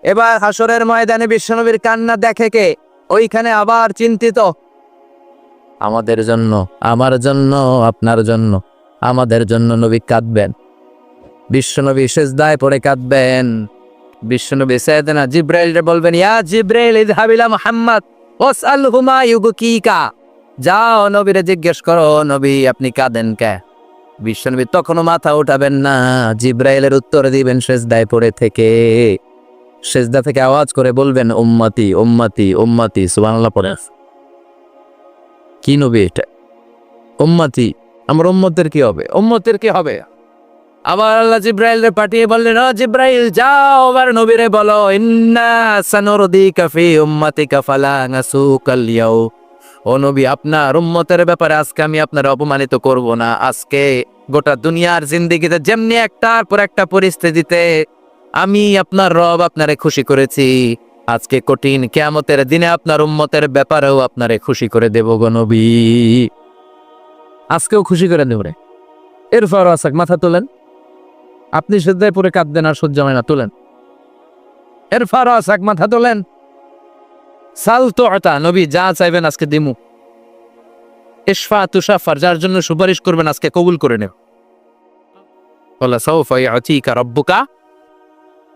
এবার হাসরের ময়দানে বিশ্বনবীর কান্না দেখে কে? ওইখানে আবার চিন্তিত, আমাদের জন্য, আমার জন্য, আপনার জন্য, আমাদের জন্য নবী কাঁদবেন। বিশ্বনবী সিজদায় পড়ে কাঁদবেন। বিশ্বনবী সাইয়েদনা জিব্রাইলকে বলবেন, ইয়া জিব্রাইল ইযহাব ইলা মুহাম্মদ ওয়াসআলহু মা ইউবকিকা। যাও নবীরে জিজ্ঞেস করো, নবী আপনি কাঁদেন কে? বিশ্বনবী তখনও মাথা উঠাবেন না, জিব্রাইলের উত্তর দিবেন সিজদায় পড়ে থেকে। সিজদা থেকে আওয়াজ করে বলবেন, উম্মতি উম্মতি উম্মতি। সুবহানাল্লাহ পড়ে। কি নবী এটা? উম্মতি, আমার উম্মতের কি হবে? উম্মতের কি হবে? আবার আল্লাহ জিব্রাইলকে পাঠিয়ে বললেন, ও জিব্রাইল যাও আবার নবীরে বলো, ইন্না সানুরদিকা ফি উম্মাতিকা ফালা নাসুকাল ইয়াও। ও নবী, আপনার উম্মতের ব্যাপারে আজকে আমি আপনার অপমানিত করব না। আজকে গোটা দুনিয়ার জিন্দেগিতে যেমনি একটার পর একটা পরিস্থিতিতে আমি আপনার রব আপনারে খুশি করেছি, আজকে কঠিন কিয়ামতের দিনে আপনার উম্মতের ব্যাপারেও আপনারে খুশি করে দেব গো নবী। আজকেও খুশি করে দেব রে। এরপর আসাক মাথা তোলেন, আপনি সিজদায় পড়ে কাঁদবেন আর সহ্য হয় না, তোলেন। এরপর আসাক মাথা তোলেন। সাল তো আতা, নবী যা চাইবেন আজকে দিমু। ইশফা তুশাফার, যার জন্য সুপারিশ করবেন আজকে কবুল করে নেব। ওয়ালা সাউফা ইয়াতিকা রাব্বুকা,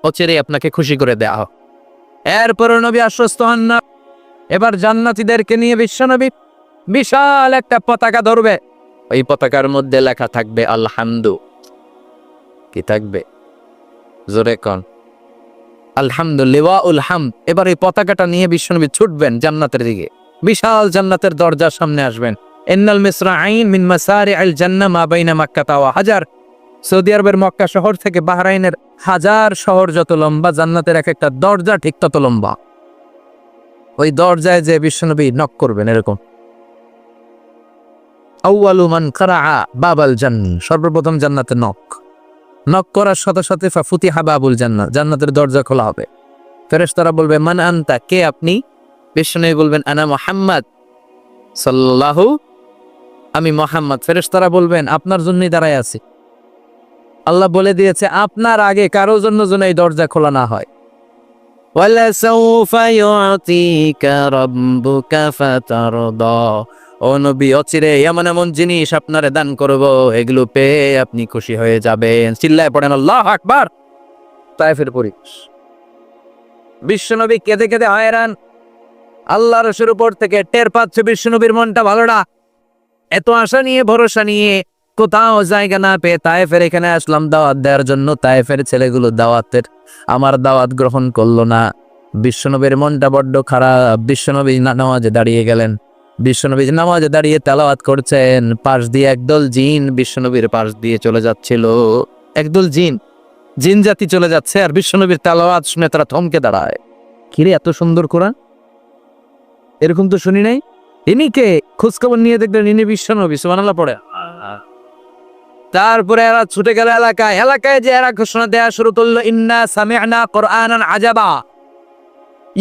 অচিরে আপনাকে খুশি করে দেয়া হোক। এরপর নবী আশ্বস্ত হন না। এবার জান্নাতীদেরকে নিয়ে বিশ্বনবী বিশাল একটা পতাকা ধরবে। ওই পতাকার মধ্যে লেখা থাকবে আলহামদু। কি থাকবে? জোরে কোন? আলহামদুলিল্লাহ উল হামদ। এবার এই পতাকাটা নিয়ে বিশ্বনবী ছুটবেন জান্নাতের দিকে। বিশাল জান্নাতের দরজার সামনে আসবেন। ইন্নাল মিসরাঈন মিন মাসারিআল জান্নাহ মা বাইনা মাক্কাহ ওয়া হাজার। সৌদি আরবের মক্কা শহর থেকে বাহরাইনের হাজার শহর যত লম্বা, জান্নাতের এক একটা দরজা ঠিক তত লম্বা। ওই দরজায় যে বিশ্বনবী নক করবেন এরকম, আউয়ালু মান কারাআ বাবাল জান্নাহ, সর্বপ্রথম জান্নাতে নক করার সাথে সাথে ফাফুতিহা বাবুল জান্নাহ, জান্নাতের দরজা খোলা হবে। ফেরেশতারা বলবে, মান আনতা, কে আপনি? বিশ্বনবী বলবেন, আনা মুহাম্মদ সাল্লাল্লাহু, আমি মুহাম্মদ। ফেরেশতারা বলবেন, আপনার জন্যই দাঁড়ায় আছি। আল্লাহ বলে দিয়েছে আপনার আগে কারো জন্য যেন এই দরজা খোলা না হয়। ওয়ালা সাউফা ইউতিকা রাব্বুকা ফাতারদা। ও নবী, অচিরে এমন এমন জিনিস আপনারে দান করব, এগুলো পেয়ে আপনি খুশি হয়ে যাবেন। চিল্লায় পড়েন আল্লাহু আকবার। তায়েফের পরিবেশ, বিশ্বনবী কেঁদে কেঁদে হয়রান। আল্লাহ রসুলের উপর থেকে টের পাচ্ছে বিশ্বনবীর মনটা ভালো না। এত আশা নিয়ে ভরসা নিয়ে কোথাও জায়গা না পেয়ে তায়েফের এখানে আসলাম দাওয়াত দেওয়ার জন্য। তায়েফের ছেলেগুলো আমার দাওয়াত গ্রহণ করলো না। বিশ্বনবীর মনটা বড্ড খারাপ। বিশ্বনবী নামাজে দাঁড়িয়ে গেলেন। বিশ্বনবী নামাজে দাঁড়িয়ে তেলাওয়াত করছেন, পাশ দিয়ে একদল জিন বিশ্বনবীর পাশ দিয়ে চলে যাচ্ছিল। একদল জিন জাতি চলে যাচ্ছে, আর বিশ্বনবীর তেলাওয়াত শুনে তারা থমকে দাঁড়ায়। কিরে, এত সুন্দর কোরআন, এরকম তো শুনি নাই। ইনি কে? খোঁজখবর নিয়ে দেখলেন ইনি বিশ্বনবী। সুবহানাল্লাহ পড়ে। তারপরে এরা ছুটে গেল এলাকায় যে এরা ঘোষণা দেয়া শুরু করলো, ইন্না সামি'না কুরআনান আজাবা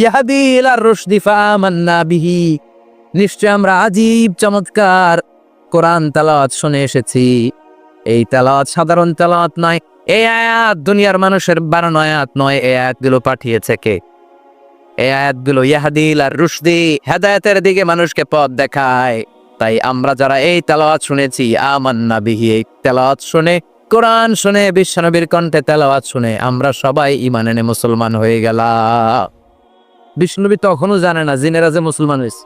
ইয়াহদি ইলা রুশদি ফাআমান্না বিহি। নিশ্চয় আমরা আজীব চমৎকার কোরআন তেলাওয়াত শুনে এসেছি। এই তেলাওয়াত সাধারণ তেলাওয়াত নয়, এই আয়াত দুনিয়ার মানুষের বানানো আয়াত নয়। এই আয়াতগুলো পাঠিয়েছে কে? এই আয়াতগুলো ইয়াহদি ইলা রুশদি, হেদায়েতের দিকে মানুষকে পথ দেখায়। তাই আমরা যারা এই তেলাওয়াত শুনেছি, আমান্না বিহি, এই তেলাওয়াত শুনে, কোরআন শুনে, বিশ্বনবীর কণ্ঠে তেলাওয়াত শুনে আমরা সবাই ঈমান এনে মুসলমান হয়ে গেলাম। বিশ্বনবী তখনও জানে না জিনেরা যে মুসলমান হয়েছে।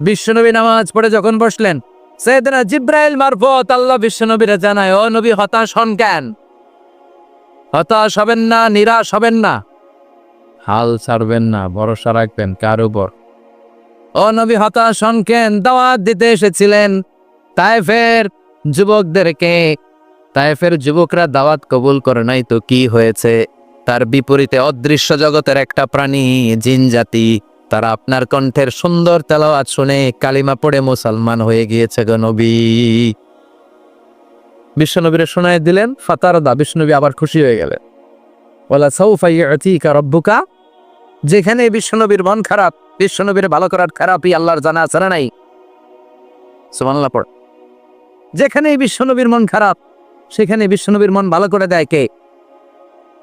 বিশ্বনবী নামাজ পড়ে যখন বসলেন, সাইয়েদনা জিব্রাইল মারফত আল্লাহ বিশ্বনবীরে জানায়, ও নবী হতাশ হন কেন? হতাশ হবেন না, নিরাশ হবেন না, হাল ছাড়বেন না, ভরসা রাখবেন কার উপর? ও নবী হতাশ হন কেন? দাওয়াত দিতে এসেছিলেন তায়েফের যুবকদেরকে। তায়েফের যুবকরা দাওয়াত কবুল করে নাই তো কি হয়েছে? তার বিপরীতে অদৃশ্য জগতের একটা প্রাণী, জিন জাতি, তারা আপনার কণ্ঠের সুন্দর তেলাওয়াত শুনে কালিমা পড়ে মুসলমান হয়ে গিয়েছে গো নবী। বিশ্বনবীরে শোনায় দিলেন, ফাতারদা, বিশ্বনবী আবার খুশি হয়ে গেলেন। ওয়ালা সাউফা ইউতিকা রাব্বুকা। যেখানে বিশ্বনবীর মন খারাপ, বিশ্বনবীর ভালো করার খারাপই আল্লাহর জানা আছে না নাই? সুবহানাল্লাহ পড়। যেখানে বিশ্বনবীর মন খারাপ, সেখানে বিশ্বনবীর মন ভালো করে দেয় কে?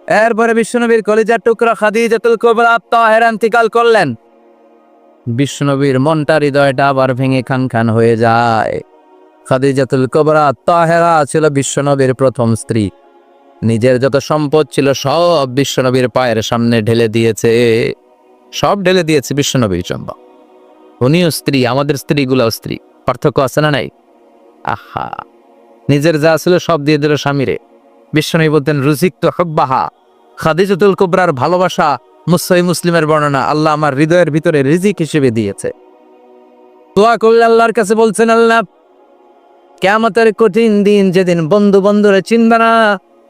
এরপরে বিশ্বনবীর কলিজার টুকরা খাদিজাতুল কুবরা তাহেরা ইন্তিকাল করলেন। বিশ্বনবীর মনটা হৃদয়টা আবার ভেঙে খান খান হয়ে যায়। খাদিজাতুল কুবরা তাহেরা ছিল বিশ্বনবীর প্রথম স্ত্রী। নিজের যত সম্পদ ছিল সব বিশ্বনবীর পায়ের সামনে ঢেলে দিয়েছে, সব ঢেলে দিয়েছে বিশ্বনবীর জন্য। উনিও স্ত্রী, আমাদের স্ত্রীগুলাও স্ত্রী, পার্থক্য আছে না নাই? আহা, নিজের যা ছিল সব দিয়ে দিল স্বামীরে। বিশ্বনবী বলতেন রুজিক তো হব্বাহা। খাদিজাতুল কুবরার ভালোবাসা সহিহ মুসলিমের বর্ণনা, আল্লাহ আমার হৃদয়ের ভিতরে রিজিক হিসেবে দিয়েছে। দোয়া করলে আল্লাহর কাছে বলছেন, আল্লাহ কিয়ামতের কঠিন দিন, যেদিন বন্ধু বন্ধুরে চিনবে না,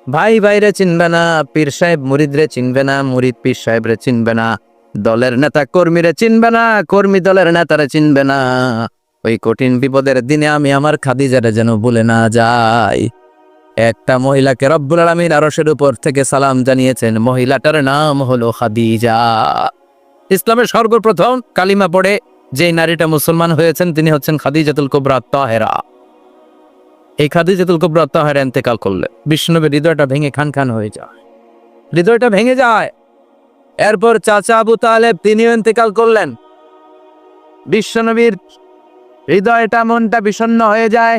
ভাই ভাইরে চিনবে না, পীর সাহেব মুরিদরে চিনবে না, মুরিদ পীর সাহেবরে চিনবে না, দলের নেতা কর্মীরে চিনবে না, কর্মী দলের নেতারে চিনবে না, ওই কঠিন বিপদের দিনে আমি আমার খাদিজারে যেন ভুলে না যাই। একটা মহিলাকে রব্বুল আলামিন আরশের উপর থেকে সালাম জানিয়েছেন, মহিলাটার নাম হলো খাদিজা। ইসলামের সর্বপ্রথম কালিমা পড়ে যে নারীটা মুসলমান হয়েছেন তিনি হচ্ছেন খাদিজাতুল কুবরা তাহেরা। এই খাদিজাতুল কুবরা তাহেরা ইন্তেকাল করলে বিশ্বনবীর হৃদয়টা ভেঙে খান খান হয়ে যায়, হৃদয়টা ভেঙে যায়। এরপর চাচা আবু তালেব তিনিও ইন্তেকাল করলেন। বিশ্বনবীর হৃদয়টা মনটা বিষণ্ণ হয়ে যায়,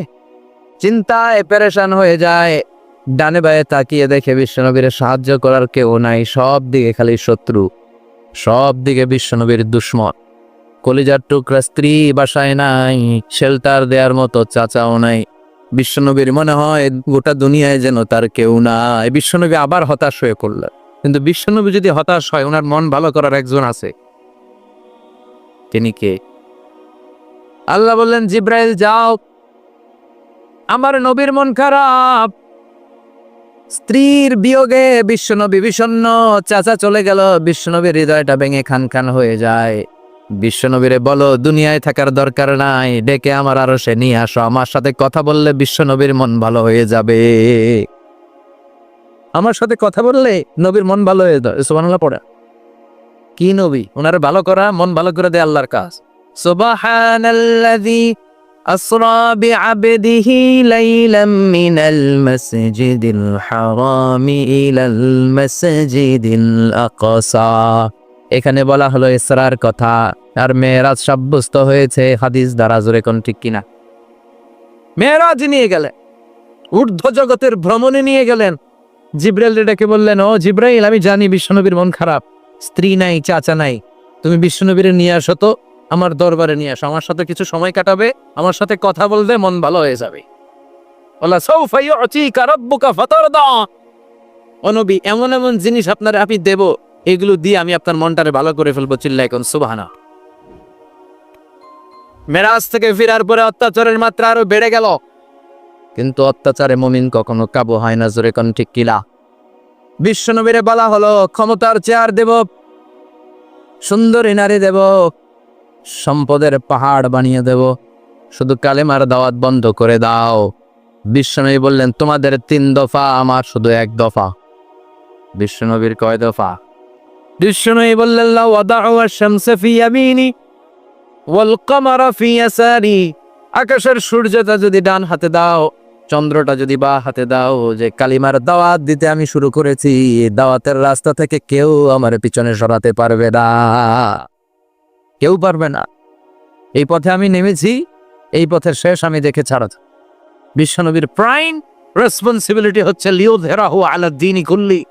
চিন্তায় পেরেশান হয়ে যায়। ডানে বায়ে তাকিয়ে দেখে বিশ্বনবীর সাহায্য করার কেউ নাই, সব দিকে খালি শত্রু, সব দিকে বিশ্বনবীর দুশ্মন। কলিজার টুকরা স্ত্রী বাসায় নাই, শেল্টার দেওয়ার মতো চাচাও নাই। বিশ্বনবীর মনে হয় গোটা দুনিয়ায় যেন তার কেউ নাই। বিশ্বনবী আবার হতাশ হয়ে পড়লেন। কিন্তু বিশ্বনবী যদি হতাশ হয়, ওনার মন ভালো করার একজন আছে। তিনি কে? আল্লাহ বললেন, জিব্রাইল যাও, আমার নবীর মন খারাপ, স্ত্রীর বিয়োগে বিশ্বনবী বিষণ্ণ, চাচা চলে গেল, বিশ্বনবীর হৃদয়টা ভেঙে খান খান হয়ে যায়। বিশ্বনবীরে বলো দুনিয়ায় থাকার দরকার নাই, ডেকে আমার আরশে নিয়ে আসো, আমার সাথে কথা বললে বিশ্বনবীর মন ভালো হয়ে যাবে। আমার সাথে কথা বললে নবীর মন ভালো হয়ে যায়। সুবহানাল্লাহ পড়া কি নবী, ওনার ভালো করা, মন ভালো করে দেয় আল্লাহর কাজ। সুবহানাল্লাযী আসরা বিআবদিহি লাইলাম মিনাল মাসজিদিল হারামি ইলাল মাসজিদিল আকসা। এখানে বলা হলো ইসরার কথা, আর মেরাজ সাব্যস্ত হয়েছে হাদিস দ্বারা। জোরে কোন ঠিক কিনা? মেরাজ নিয়ে গেলেন, ঊর্ধ্ব জগতের ভ্রমণে নিয়ে গেলেন। জিব্রাইল ডেকে বললেন, ও জিব্রাইল, আমি জানি বিশ্বনবীর মন খারাপ, স্ত্রী নাই, চাচা নাই, তুমি বিশ্বনবীরে নিয়ে আসো তো, আমার দরবারে নিয়ে আসো, আমার সাথে কিছু সময় কাটাবে, আমার সাথে কথা বলবে, মন ভালো হয়ে যাবে। ওয়ালা সাউফা ইউতিকা রাব্বুকা ফাতারদা। ও নবী, এমন এমন জিনিস আপনারে আমি দেব, এগুলো দিয়ে আমি আপনার মনটারে ভালো করে ফেলবো। চিল্লায় কোন সুবহানাল্লাহ। মেরাজ থেকে ফেরার পরে অত্যাচারের মাত্রা আরো বেড়ে গেল, কিন্তু অত্যাচারে মুমিন কখনো কাবু হয় না। জোরে কোন ঠিক কিনা? বিশ্বনবীরে বলা হলো, ক্ষমতার চেয়ার দেব, সুন্দরী নারী দেব, সম্পদের পাহাড় বানিয়ে দেব, শুধু কালেমার দাওয়াত বন্ধ করে দাও। বিশ্বনবী বললেন, তোমাদের 3 দফা, আমার শুধু 1 দফা। বিশ্বনবীর কয় দফা? বিশ্বনবী বললেন, লা ওয়াদাউ আশ-শামসা ফি ইয়ামিনি ওয়াল কামারা ফি ইয়াসারি। আকাশের সূর্যটা যদি ডান হাতে দাও, চন্দ্রটা যদি বাঁ হাতে দাও, যে কালিমার দাওয়াত দিতে আমি শুরু করেছি, দাওয়াতের রাস্তা থেকে কেউ আমার পিছনে সরাতে পারবে না, কেউ পারবে না। এই পথে আমি নেমেছি, এই পথের শেষ আমি দেখে ছাড়া। বিশ্বনবীর প্রাইম রেসপন্সিবিলিটি হচ্ছে লিউযহিরাহু আলা দ্বীনি কুল্লি।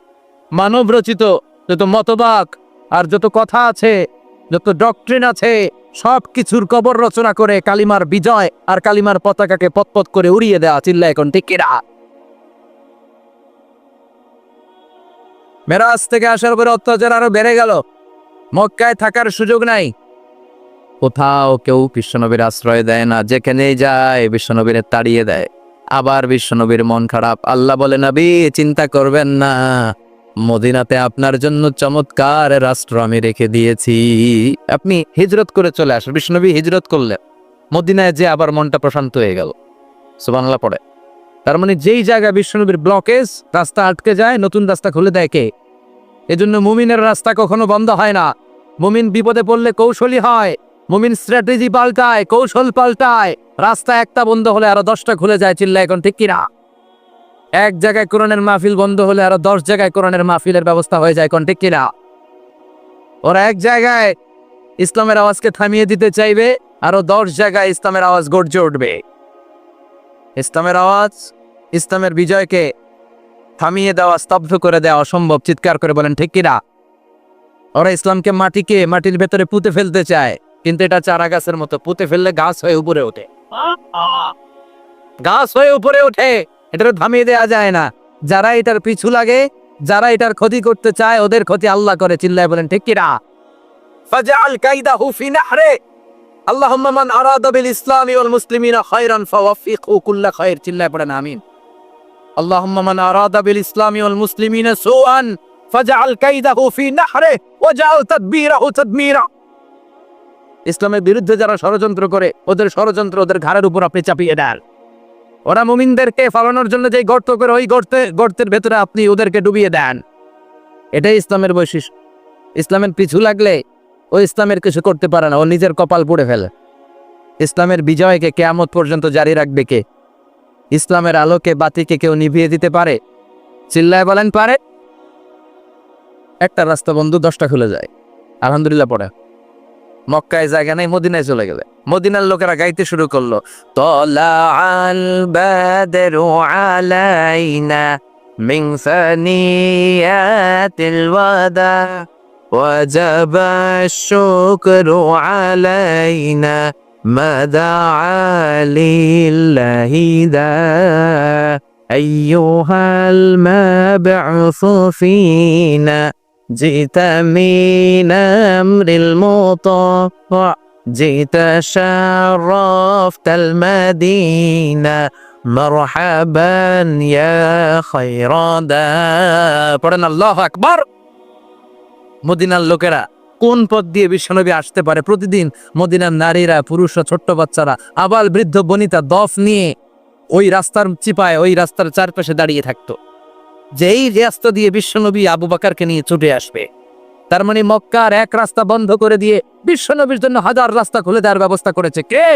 মানব রচিত যত মতবাদ আর যত কথা আছে, যত ডক্ট্রিন আছে, সব কিছুর কবর রচনা করে কালিমার বিজয় আর কালিমার পতাকাকে পতপত করে উড়িয়ে দেওয়া। চিল্লা এখন ঠিক কিনা? মেরাজ থেকে আসার পরে অত্যাচার আরো বেড়ে গেল, মক্কায় থাকার সুযোগ নাই, কোথাও কেউ বিশ্বনবীর আশ্রয় দেয় না, যেখানেই যায় বিশ্বনবীর তাড়িয়ে দেয়। আবার বিশ্বনবীর মন খারাপ। আল্লাহ বলে, নবী চিন্তা করবেন না, মদিনাতে আপনার জন্য চমৎকার রাষ্ট্র আমি রেখে দিয়েছি, আপনি হিজরত করে চলে আসেন। বিশ্বনবী হিজরত করলেন, মদিনায় যে আবার মনটা প্রশান্ত হয়ে গেল। সুবহানাল্লাহ পড়ে। তার মানে যেই জায়গায় বিশ্বনবীর ব্লকেজ, রাস্তা আটকে যায়, নতুন রাস্তা খুলে দেয় কে? এজন্য মুমিনের রাস্তা কখনো বন্ধ হয় না। মুমিন বিপদে পড়লে কৌশলী হয়, মুমিন স্ট্র্যাটেজি পাল্টায়, কৌশল পাল্টায়। রাস্তা একটা বন্ধ হলে আরো 10টা খুলে যায়। চিল্লা এখন ঠিক কিনা? এক জায়গায় কোরআনের মাহফিল বন্ধ হলে আরো 10 জায়গায় কোরআনের মাহফিলের ব্যবস্থা হয়ে যায়, কোন ঠিক কিনা? ওরা এক জায়গায় ইসলামের আওয়াজকে থামিয়ে দিতে চাইবে, আরো 10 জায়গায় ইসলামের আওয়াজ গর্জে উঠবে। ইসলামের আওয়াজ, ইসলামের বিজয়কে থামিয়ে দেওয়া, স্তব্ধ করে দেওয়া অসম্ভব। চিৎকার করে বলেন ঠিক কিনা? ওরা ইসলামকে মাটির ভেতরে পুঁতে ফেলতে চায়, কিন্তু এটা চারা গাছের মতো, পুঁতে ফেললে গাছ হয়ে উপরে ওঠে, গাছ হয়ে উপরে ওঠে, এটা থামিয়ে দেওয়া যায় না। যারা এটার পিছু লাগে, যারা এটার ক্ষতি করতে চায়, ওদের ক্ষতি আল্লাহ করে। চিল্লায় বলেন ঠিক কিনা? ফাজআল কাইদাহু ফি নাহরে, আল্লাহুম্মা মান আরাদা বিল ইসলামি ওয়াল মুসলিমিনা খায়রান ফাওয়াফিকহু কুল্লা খায়র। চিল্লায় পড়েন আমিন। আল্লাহুম্মা মান আরাদা বিল ইসলামি ওয়াল মুসলিমিনা সুআন ফাজআল কাইদাহু ফি নাহরে ওয়াজআল তাদবীরাহু তাদমীরা। ইসলামের বিরুদ্ধে যারা ষড়যন্ত্র করে, ওদের ষড়যন্ত্র ওদের ঘাড়ের উপর আপনি চাপিয়ে দেন। ওরা মুমিনদেরকে ফালানোর জন্য যে গর্ত করে, ওই গর্তের ভেতরে আপনি ওদেরকে ডুবিয়ে দেন। এটাই ইসলামের বৈশিষ্ট্য। ইসলামের পিছু লাগলে ও ইসলামের কিছু করতে পারে না, ও নিজের কপাল পুড়ে ফেলে। ইসলামের বিজয়কে কিয়ামত পর্যন্ত জারি রাখবে কে? ইসলামের আলোকে বাতিকে কেউ নিভিয়ে দিতে পারে? চিল্লায় বলেন পারে? একটা রাস্তা বন্ধু, 10টা খুলে যায়, আলহামদুলিল্লাহ পড়ে। মক্কায় জায়গা নেই, মদিনায় চলে গেলে মদিনার লোকেরা গাইতে শুরু করলো, তলাআল বাদরু আলাইনা মিন সানিয়াতিল ওয়াদা ওয়াজাবা শুকরু আলাইনা মাদাআ লিল্লাহি দা আইয়ুহাল মাবউসু ফিনা جئت من أمر المطاع جئت شرفت المدينة مرحبا يا خير دا পড়েন আল্লাহু আকবার। মদিনার লোকেরা কোন পথ দিয়ে বিশ্বনবী আসতে পারে? প্রতিদিন মদিনার নারীরা, পুরুষরা, ছোট্ট বাচ্চারা, আবাল বৃদ্ধ বনিতা দফ নিয়ে ওই রাস্তার চিপায়, ওই রাস্তার চারপাশে দাঁড়িয়ে থাকতো, যেই রাস্তা দিয়ে বিশ্বনবী আবু বকরকে নিয়ে ছুটে আসবে। তার মানে মক্কার এক রাস্তা বন্ধ করে দিয়ে বিশ্বনবীর জন্য হাজার রাস্তা খুলে দেওয়ার ব্যবস্থা করেছে কে?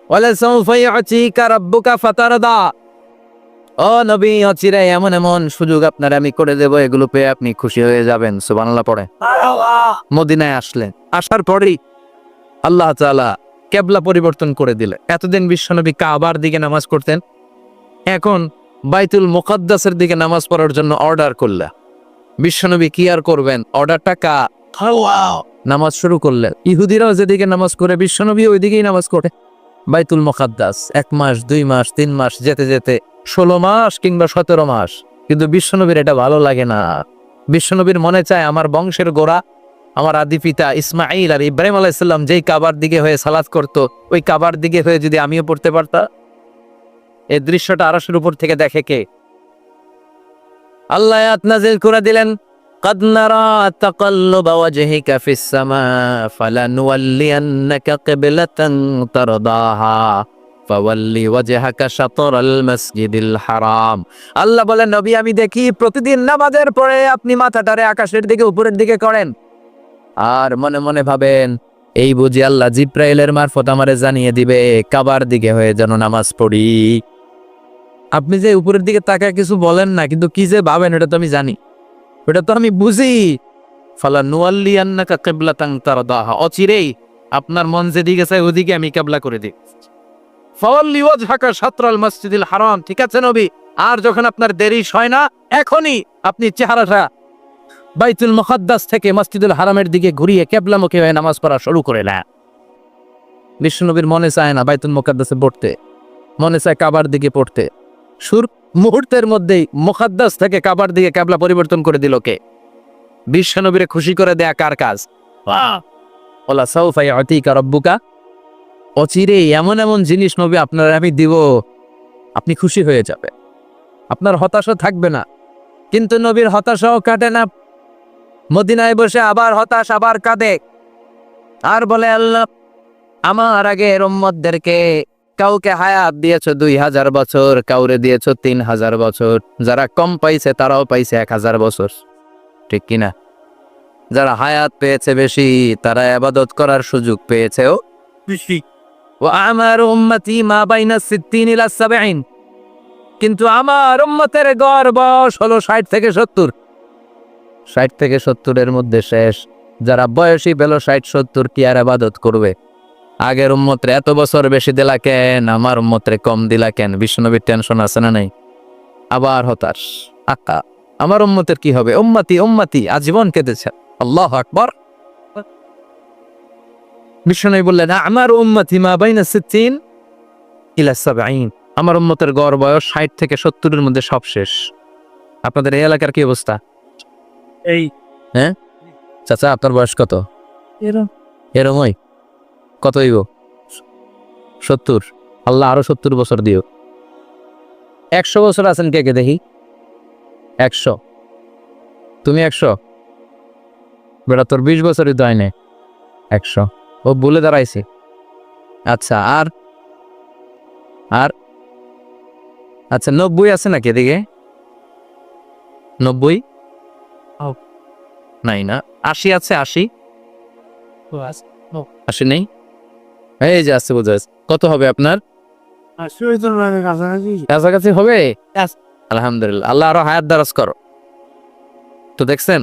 ওয়ালা সাউফা ইউতিকা রাব্বুকা ফাতারদা। ও নবী, অচিরে এমন এমন সুযোগ আপনার আমি করে দেব, এগুলো পেয়ে আপনি খুশি হয়ে যাবেন। সুবহানাল্লাহ পড়ে। মদিনায় আসলেন, আসার পরেই আল্লাহ তাআলা কিবলা পরিবর্তন করে দিলেন। এতদিন বিশ্বনবী কাবার দিকে নামাজ পড়তেন, এখন বাইতুল মুকাদ্দাসের দিকে নামাজ পড়ার জন্য অর্ডার করলেন। বিশ্বনবী কি আর করবেন, অর্ডারটা নামাজ শুরু করলেন। ইহুদিরাও যেদিকে নামাজ করে, বিশ্বনবী ওই দিকেই নামাজ করে। বাইতুল মুকাদ্দাস 1 মাস, 2 মাস, 3 মাস, যেতে যেতে 16 মাস কিংবা 17 মাস, কিন্তু বিশ্বনবীর এটা ভালো লাগে না। বিশ্বনবীর মনে চায় আমার বংশের গোড়া, আমার আদি পিতা ইসমাইল আর ইব্রাহিম আলাইহিস সালাম যেই কাবার দিকে হয়ে সালাত করতো, ওই কাবার দিকে হয়ে যদি আমিও পড়তে পারতাম। এই দৃশ্যটা আরশের উপর থেকে দেখে কে? আল্লাহ আয়াত নাযিল করে দিলেন, قد نرى تقلب وجهك في السماء فلنولينك قبلة ترضاها فولي وجهك شطر المسجد الحرام। আল্লাহ বলেন, নবী আমি দেখি প্রতিদিন নামাজের পরে আপনি মাথাটারে আকাশের দিকে, উপরের দিকে করেন, আর মনে মনে ভাবেন এই বুঝি আল্লাহ জিব্রাইলের মারফত আমারে জানিয়ে দিবে কাবার দিকে হয়ে যেন নামাজ পড়ি। আপনি যে উপরের দিকে তাকায় কিছু বলেন না, কিন্তু কি যে ভাবেন এটা তো আমি জানি, ওটা তো আমি বুঝি। ফালানুওয়াল্লিয়ান্নাকা কিবলাতান তারদাহা, অচিরেই আপনার মন যেদিকে চায় ওদিকে আমি কিবলা করে দিই। ফাওয়াল্লি ওয়াজহাকা শাতরাল মসজিদিল হারাম। ঠিক আছে নবী, আর যখন আপনার দেরি হয় না, এখনই আপনি চেহারাটা বাইতুল মুকাদ্দাস থেকে মসজিদুল হারামের দিকে ঘুরিয়ে কিবলামুখী হয়ে নামাজ পড়া শুরু করে না। বিশ্বনবীর মনে চায় না বাইতুল মুকাদ্দাসে পড়তে, মনে চায় কাবার দিকে পড়তে। মুহূর্তের মধ্যেই মুকাদ্দাস থেকে কাবার দিকে কিবলা পরিবর্তন করে দিল কে? বিশ্বনবীরে খুশি করে দেয়া কার কাজ? ওয়ালা সাউফা ইউতিকা রাব্বুকা। অচিরেই এমন এমন জিনিস নবী আপনার আমি দিব, আপনি খুশি হয়ে যাবে, আপনার হতাশা থাকবে না। কিন্তু নবীর হতাশাও কাটে না, মদিনায় বসে আবার হতাশ, আবার কাঁদে, আর বলে আল্লাহ আমার আগের উম্মতদেরকে কাউকে হায়াত দিয়েছো 2000 বছর, কাউরে দিয়েছো 3000 বছর, যারা কম পাইছে তারাও পাইছে 1000 বছর, ঠিক কিনা? যারা হায়াত পেয়েছে বেশি, তারা ইবাদত করার সুযোগ পেয়েছেও বেশি। ওয়া আমার উম্মতি মা বাইনা 60 ইলা 70, কিন্তু আমার উম্মতের গড় বয়স হলো 60 থেকে 70। 60 থেকে 70-এর মধ্যে শেষ। যারা বয়সী পেল 60-70 কি আর ইবাদত করবে? আগের উম্মতরে এত বছর বেশি দিলা কেন, আমার উম্মতরে কম দিলা কেন? বিশ্বনবীর টেনশন আছে না নাই? আবার হতাশ, আকা আমার উম্মতের কি হবে? উম্মতি উম্মতি আজীবন কেঁদেছেন। আল্লাহু আকবার। বিশ্বনবী বললেন, আমার উম্মতি মা বাইনা 60 ইলা 70। আমার উম্মতের গড় বয়স 60 থেকে 70-এর মধ্যে সব শেষ। আপনাদের এই এলাকার কি অবস্থা? এই হ্যাঁ চাচা, আপনার বয়স কত? এরমই কত হইব? 70। আল্লাহ আরো 70 বছর দিও। 100 বছর আছেন কে কে দেখি? 100। তুমি 100? বেটা তোর 20 বছরই তো হয় নাই। 100 ও বলে দাঁড়াইছে। আচ্ছা আর আর আচ্ছা 90 আছে নাকি এদিকে? 90 নাই না? 80 আছে? 80 80 নেই? এই যে আছে, বোঝা যাচ্ছে। কত হবে আপনার? কাছাকাছি হবে। আলহামদুলিল্লাহ, আল্লাহ আরো হায়াত দারাজ করো। তো দেখছেন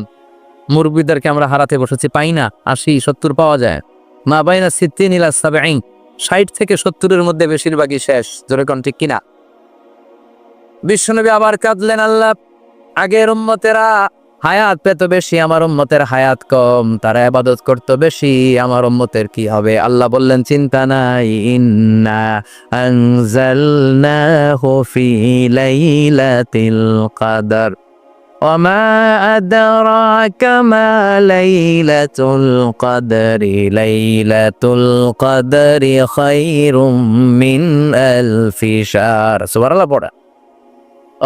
মুরব্বীদেরকে আমরা হারাতে বসেছি, পাই না। 80 70 পাওয়া যায়। মা বাইনা 60 ইলা 70, 60 থেকে 70-এর মধ্যে বেশিরভাগই শেষ। জোরে কোন ঠিক কিনা? বিশ্বনবী আবার কাঁদলেন, আল্লাহ আগের উম্মতেরা হায়াত পেত বেশি, আমার উম্মতের হায়াত কম, তারা ইবাদত করত বেশি, আমার উম্মতের কি হবে? আল্লাহ বললেন, চিন্তা নাই, ইন্না আনজালনাহু ফি লাইলাতিল কদর ওয়ামা আদরাকা মা লাইলাতুল কদরি, লাইলাতুল কদরি খায়রুম মিন আলফি শাহর। সুবহানাল্লাহ পড়া।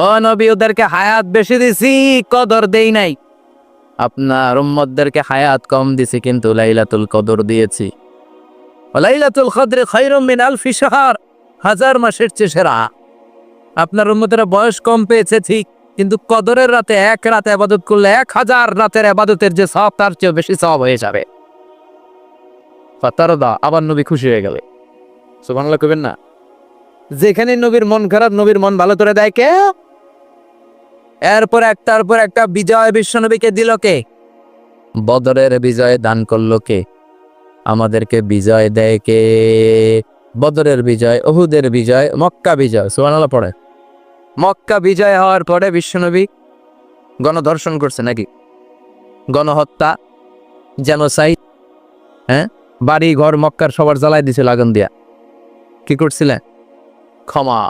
ও নবী, ওদেরকে হায়াত বেশি দিছি, কদর দেই নাই। আপনার উম্মতদেরকে হায়াত কম দিছি, কিন্তু লাইলাতুল কদর দিয়েছি। লাইলাতুল কদর খায়রুম মিন আলফি শাহর, 1000 মাসের চেয়ে সেরা। আপনার উম্মতেরা বয়স কম পেয়েছে ঠিক, কিন্তু কদরের রাতে এক রাত ইবাদত করলে 1000 রাতের ইবাদতের যে সওয়াব, তার চেয়ে বেশি সওয়াব হয়ে যাবে। ফাতারদা, আবার নবী খুশি হয়ে গেল। সুবহানাল্লাহ কইবেন না? যেখানে নবীর মন খারাপ, নবীর মন ভালো করে দেয় কে? এরপর একটার পর একটা বিজয় বিশ্বনবীকে দিল কে? বদরের বিজয় দান করলো কে? আমাদেরকে বিজয় দেয় কে? বদরের বিজয়, উহুদের বিজয়, মক্কা বিজয়। সুবহানাল্লাহ পড়ে। মক্কা বিজয় হওয়ার পরে বিশ্বনবী গণধর্ষণ করছে নাকি? গণহত্যা, জেনোসাইড, হ্যাঁ, বাড়ি ঘর মক্কার সবার জ্বালাই দিছিল আগুন দিয়া। কি করছিলেন? ক্ষমা।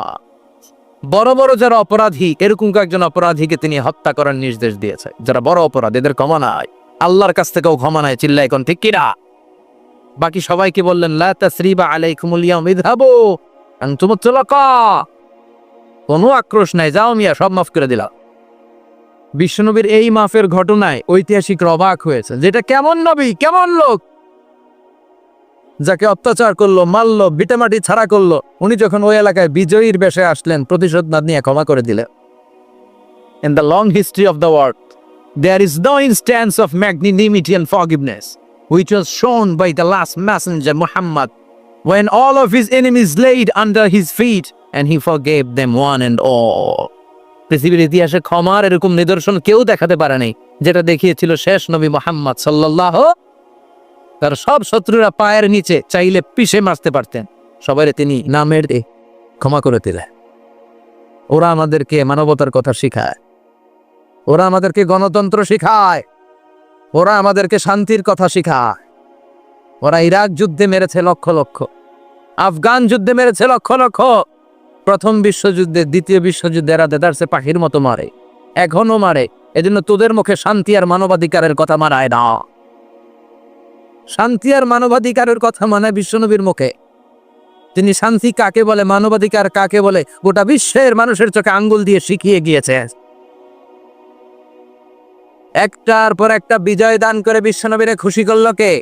বড় বড় যারা অপরাধী, এরকম কয়েকজন অপরাধীকে তিনি হত্যা করার নির্দেশ দিয়েছে। যারা বড় অপরাধ, এদের ক্ষমা নাই। আল্লাহর কাছ থেকেও ক্ষমা নাই। চিল্লা এখন ঠিক কিনা? বাকি সবাইকে বললেন, লা তাসরিবা আলাইকুমুল ইয়াউম ইযহাবু আনতুমুত তুলাকা। কোনো আক্রোশ নাই, যাও মিয়া, সব মাফ করে দিলাম। বিশ্বনবীর এই মাফের ঘটনায় ঐতিহাসিকরা অবাক হয়েছে, যেটা কেমন নবী, কেমন লোক, যাকে অত্যাচার করলো, মারলো, বিটামাটি ছাড়া করলো, উনি যখন ওই এলাকায় বিজয়ীর বেশে আসলেন, প্রতিশোধ না নিয়ে ক্ষমা করে দিলেন। In the long history of the world, there is no instance of magnanimity and forgiveness which was shown by the last messenger Muhammad, when all of his enemies laid under his feet and he forgave them one and all. পৃথিবীর ইতিহাসে ক্ষমার এরকম নিদর্শন কেউ দেখাতে পারে নাই, যেটা দেখিয়েছিল শেষ নবী মুহাম্মদ সাল্লাল্লাহু। তার সব শত্রুরা পায়ের নিচে চাইলে পিষে মারতে পারতেন, সবাই তিনি নামের দিয়ে ক্ষমা করে দিলেন। ওরা আমাদেরকে মানবতার কথা শিখায়, ওরা আমাদেরকে গণতন্ত্র শিখায়, ওরা আমাদেরকে শান্তির কথা শিখায়। ওরা ইরাক যুদ্ধে মেরেছে লক্ষ লক্ষ, আফগান যুদ্ধে মেরেছে লক্ষ লক্ষ, প্রথম বিশ্বযুদ্ধে, দ্বিতীয় বিশ্বযুদ্ধে এরা দেদারসে পাখির মতো মারে, এখনো মারে। এজন্য তোদের মুখে শান্তি আর মানবাধিকারের কথা মানায় না। শান্তি আর মানবাধিকারের কথা মানে বিশ্বনবীর মুখে। তিনি শান্তি কাকে বলে, মানবাধিকার কাকে বলে, গোটা বিশ্বের মানুষের চোখে আঙ্গুল দিয়ে শিখিয়ে গিয়েছে। একটার পর একটা বিজয় দান করে বিশ্বনবীরে খুশি করলো কে?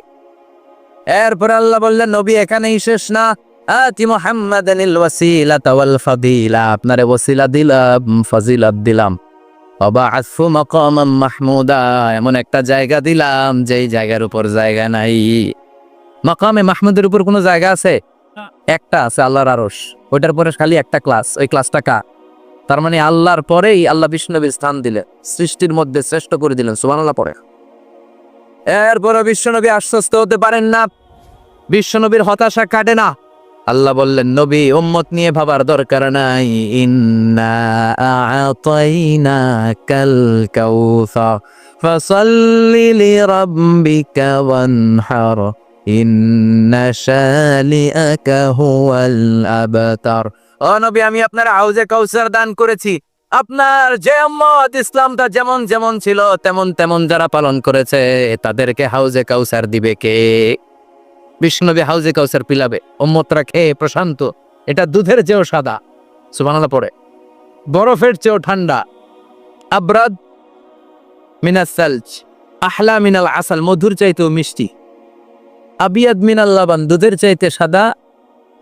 এরপর আল্লাহ বললেন, নবী এখানেই শেষ না, আতি মুহাম্মাদানিল ওয়াসিলাতা ওয়াল ফাদিলা, আপনারে ওয়াসিলা দিলাম, ফাজিলাত দিলাম। ওয়াবা'আসহু মাকামান মাহমুদা, এমন একটা জায়গা দিলাম যেই জায়গার উপর জায়গা নাই। মাকামে মাহমুদের উপর কোনো জায়গা আছে? একটা আছে, আল্লাহর আরশ। ওইটার পরে খালি একটা ক্লাস, ওই ক্লাসটা কার? তার মানে আল্লাহর পরেই আল্লাহ বিশ্বনবীর স্থান দিলেন, সৃষ্টির মধ্যে শ্রেষ্ঠ করে দিলেন। সুবহানাল্লাহ পড়ে। এরপরে বিশ্বনবী আশ্বস্ত হতে পারেন না, বিশ্বনবীর হতাশা কাটে না। আল্লাহ বললেন, নবী উম্মত নিয়ে ভাবার দরকার নাই। ইন্না আ'তাইনাকাল কাউসার ফাসাল্লি লিরাব্বিকা ওয়ানহার ইন্না শানিআকা হুয়াল আবতার। ও নবী, আমি আপনার হাউজে কাউসার দান করেছি। আপনার যে উম্মত ইসলামটা যেমন যেমন ছিল তেমন তেমন যারা পালন করেছে তাদেরকে হাউজে কাউসার দিবে কে? বিষ্ণুনবী হাউজে কাউসার পিলাবে, উম্মতরা খেয়ে প্রশান্ত। এটা দুধের চেয়েও সাদা, সুবহানাল্লাহ পড়ে, বরফের চেয়েও ঠান্ডা। আবরাদ মিনাস সালজ আহলা মিনাল আসাল, মধুর চাইতেও মিষ্টি। আবিয়াদ মিনাল লাবান, দুধের চাইতে সাদা।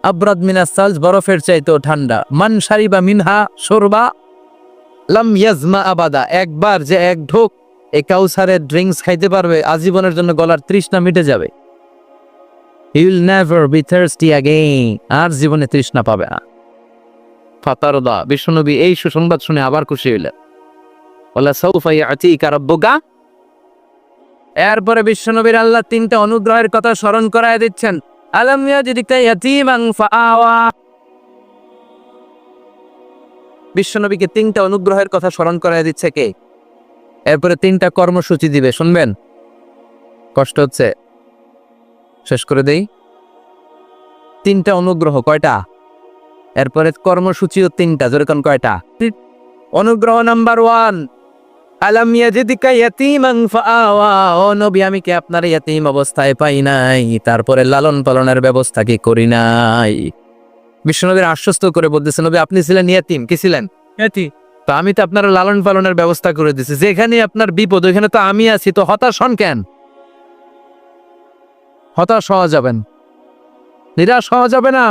আবরাদ মিনাস সালজ, বরফের চাইতেও ঠান্ডা। মান শারিবা মিনহা শরবা লাম ইয়াজমা আবাদা, একবার যে এক ঢোক এই কাউসারের ড্রিঙ্কস খাইতে পারবে আজীবনের জন্য গলার তৃষ্ণা মিটে যাবে। He will never be thirsty again, আর জীবনে তৃষ্ণা পাবে না। ফাতারদা, বিশ্বনবী এই সুসংবাদ শুনে আবার খুশি হইলেন। ওয়ালা সাউফা ইয়াতিকা রাব্বুকা। এরপরে বিশ্বনবীর আল্লাহ তিনটা অনুগ্রহের কথা স্মরণ করায় দিচ্ছেন। আলাম ইয়াজিদিকা ইয়াতীমান ফাআওয়া। বিশ্বনবীকে তিনটা অনুগ্রহের কথা স্মরণ করায় দিচ্ছে কে? এরপরে তিনটা কর্মসূচি দিবে, শুনবেন? কষ্ট হচ্ছে, শেষ করে দেই। তিনটা অনুগ্রহ, কয়টা? এরপরে কর্মসূচিও তিনটা, যেরকম কয়টা? অনুগ্রহ নাম্বার 1, আলাম ইয়াজিদিকা ইয়াতীমান ফাআওয়া। ও নবী, আমি কি আপনার ইয়াতীম অবস্থায় পাই নাই, তারপরে লালন পালনের ব্যবস্থা কি করি নাই? বিশ্বনবীর আশ্বস্ত করে বলতেছে, নবী আপনি ছিলেন ইয়াতীম, কি ছিলেন? ইয়াতীম। তো আমি তো আপনার লালন পালনের ব্যবস্থা করে দিয়েছি। যেখানে আপনার বিপদ ওইখানে তো আমি আছি, তো হতাশ হন কেন? হতাশ হওয়া যাবে না, নিরাশ হওয়া যাবে না,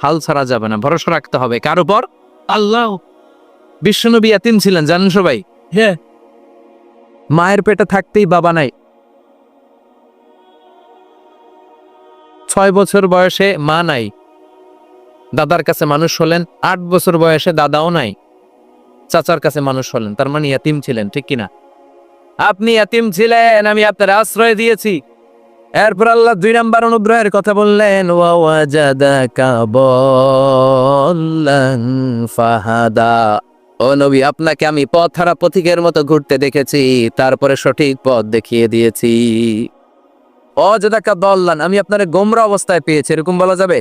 হাল ছাড়া যাবে না, ভরসা রাখতে হবে কার উপর? আল্লাহ। বিশ্বনবী ইয়াতীম ছিলেন, জানেন সবাই? হ্যাঁ। মায়ের পেটে থাকতেই বাবা নাই। 6 বছর বয়সে মা নাই, দাদার কাছে মানুষ হলেন। 8 বছর বয়সে দাদাও নাই, চাচার কাছে মানুষ হলেন। তার মানে ইয়াতীম ছিলেন, ঠিক কিনা? আপনি ইয়াতীম ছিলেন, আমি আপনার আশ্রয় দিয়েছি। এরপর আল্লাহ 2 নাম্বার অনুগ্রহের কথা বললেন, ওয়া ওয়াজাদাকা দাল্লান ফাহাদা। ও নবী, আপনাকে আমি পথহারা পথিকের মতো ঘুরতে দেখেছি, তারপরে সঠিক পথ দেখিয়ে দিয়েছি। ওয়াজাদাকা দাল্লান, আমি আপনারে গোমরা অবস্থায় পেয়েছি, এরকম বলা যাবে?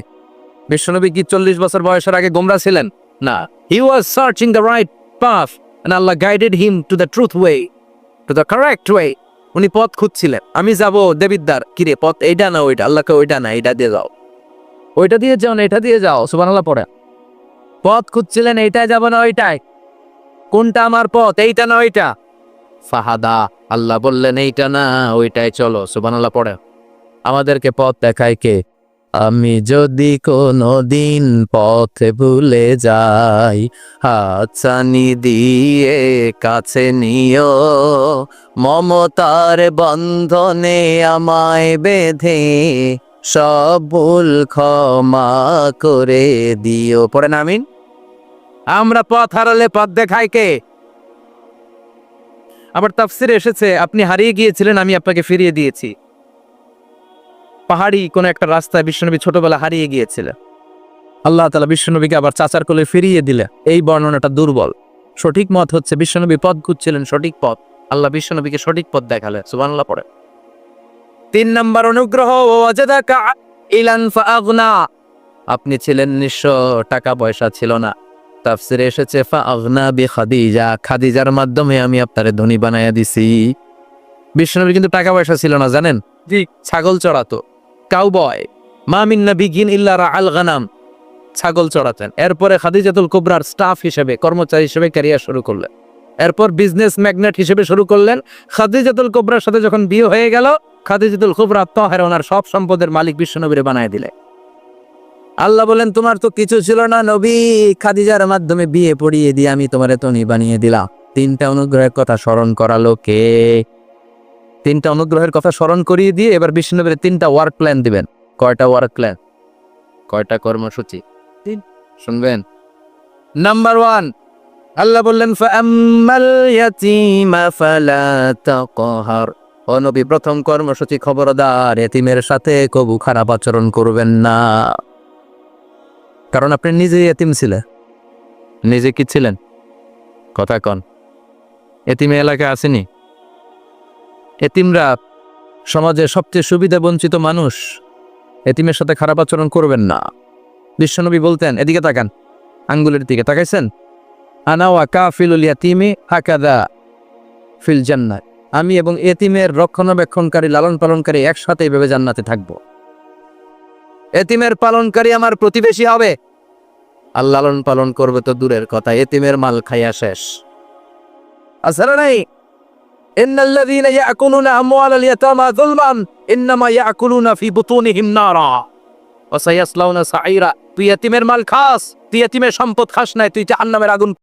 বিশ্বনবী কি 40 বছর বয়সের আগে গোমরা ছিলেন? না। He was searching the right path and Allah guided him to the truth way, to the correct way. উনি পথ খুঁজছিলেন। আমি যাব দেবিদ্দার, কিরে পথ এইটা না ওইটা? আল্লাহকে ওইটা না, এইটা দিয়ে যাও। ওইটা দিয়ে যাও না, এটা দিয়ে যাও। সুবহানাল্লাহ পড়ে। পথ খুঁজছিলেন, এইটাই যাব না ওইটাই? কোনটা আমার পথ, এইটা না ওইটা? ফাহাদা, আল্লাহ বললেন এইটা না ওইটাই চলো। সুবহানাল্লাহ পড়ে। আমাদেরকে পথ দেখায় কে? আমি যদি কোনো দিন পথে ভুলে যাই, হাতছানি দিয়ে কাছে নিও, মমতার বন্ধনে আমায় বেঁধে সব ভুল ক্ষমা করে দিও। পড়েন আমিন। আমরা পথ হারালে পথ দেখায় কে? আবার তাফসিরে এসেছে, আপনি হারিয়ে গিয়েছিলেন, আমি আপনাকে ফিরিয়ে দিয়েছি। পাহাড়ি কোন একটা রাস্তায় বিশ্বনবী ছোটবেলা হারিয়ে গিয়েছিলেন, আল্লাহ তাআলা বিশ্বনবীকে আবার চাচার কোলে ফিরিয়ে দিলে। এই বর্ণনাটা দুর্বল। সঠিক মত হচ্ছে বিশ্বনবী পথ খুঁজছিলেন, সঠিক পথ। আল্লাহ বিশ্বনবীকে সঠিক পথ দেখালেন। সুবহানাল্লাহ পড়ে। 3 নাম্বার অনুগ্রহ, ওয়াজাদাকা ইলান ফাআগনা। আপনি ছিলেন নিঃস্ব, টাকা পয়সা ছিল না। তাফসিরে এসেছে ফাআগনা বিখাদিজা, খাদিজার মাধ্যমে আমি আপনারে ধনী বানায়া দিছি। বিশ্বনবী কিন্তু টাকা পয়সা ছিল না, জানেন? জি, ছাগল চড়াতো, কাউবয়। মা মিন নাবিয়্যিন ইল্লা রাআল গানাম, ছাগল চড়াতেন। এরপরে খাদিজাতুল কুবরার স্টাফ হিসেবে, কর্মচারী হিসেবে ক্যারিয়ার শুরু করলেন। এরপর বিজনেস ম্যাগনেট হিসেবে শুরু করলেন। খাদিজাতুল কুবরার সাথে যখন বিয়ে হয়ে গেল, খাদিজাতুল কুবরা তাহেরা ওনার সব সম্পদের মালিক বিশ্বনবীরে বানায় দিলে। আল্লাহ বলেন, তোমার তো কিছু ছিল না নবী, খাদিজার মাধ্যমে বিয়ে পড়িয়ে দিয়ে আমি তোমারে ধনী বানিয়ে দিলাম। 3টা অনুগ্রহের কথা স্মরণ করালো কে? 3টা অনুগ্রহের কথা স্মরণ করিয়ে দিয়ে এবার বিশ্বনবীর 3টা ওয়ার্ক প্ল্যান দিবেন। কয়টা ওয়ার্ক প্ল্যান, কয়টা কর্মসূচি? 3। শুনবেন। নাম্বার 1, আল্লাহ বললেন ফাআম্মাল ইয়াতীমা ফালা তাকহার। ও নবী, প্রথম কর্মসূচি খবরদার, এতিমের সাথে কবু খারাপ আচরণ করবেন না। কারণ আপনি নিজেই এতিম ছিলেন। নিজে কি ছিলেন? কথা কন। এতিমে এলাকায় আসেনি? এতিমরা সমাজের সবচেয়ে সুবিধা বঞ্চিত মানুষ। এতিমের সাথে খারাপ আচরণ করবেন না। বিশ্বনবী বলতেন, এদিকে তাকান, আঙ্গুলের দিকে তাকাইছেন, আনা ওয়া কাফিলুল ইয়াতীমি হাকাযা ফিল জান্নাহ। আমি এবং এতিমের রক্ষণাবেক্ষণকারী, লালন পালনকারী একসাথে এইভাবে জান্নাতে থাকবো। এতিমের পালনকারী আমার প্রতিবেশী হবে, আর লালন পালন করবে তো দূরের কথা, এতিমের মাল খাইয়া শেষ। আসলে নাই, ইন্নাল্লাযীনা ইয়াকুলুনা আমওয়ালাল ইয়াতামা যুলমান ইন্নামা ইয়াকুলুনা ফি বুতুনিহিম নারা ওয়া সায়াসলাউনা সাঈরা। তুই এতিমের মাল খাস, তুই এতিমের সম্পদ খাস নাই, তুই জাহান্নামের আগুন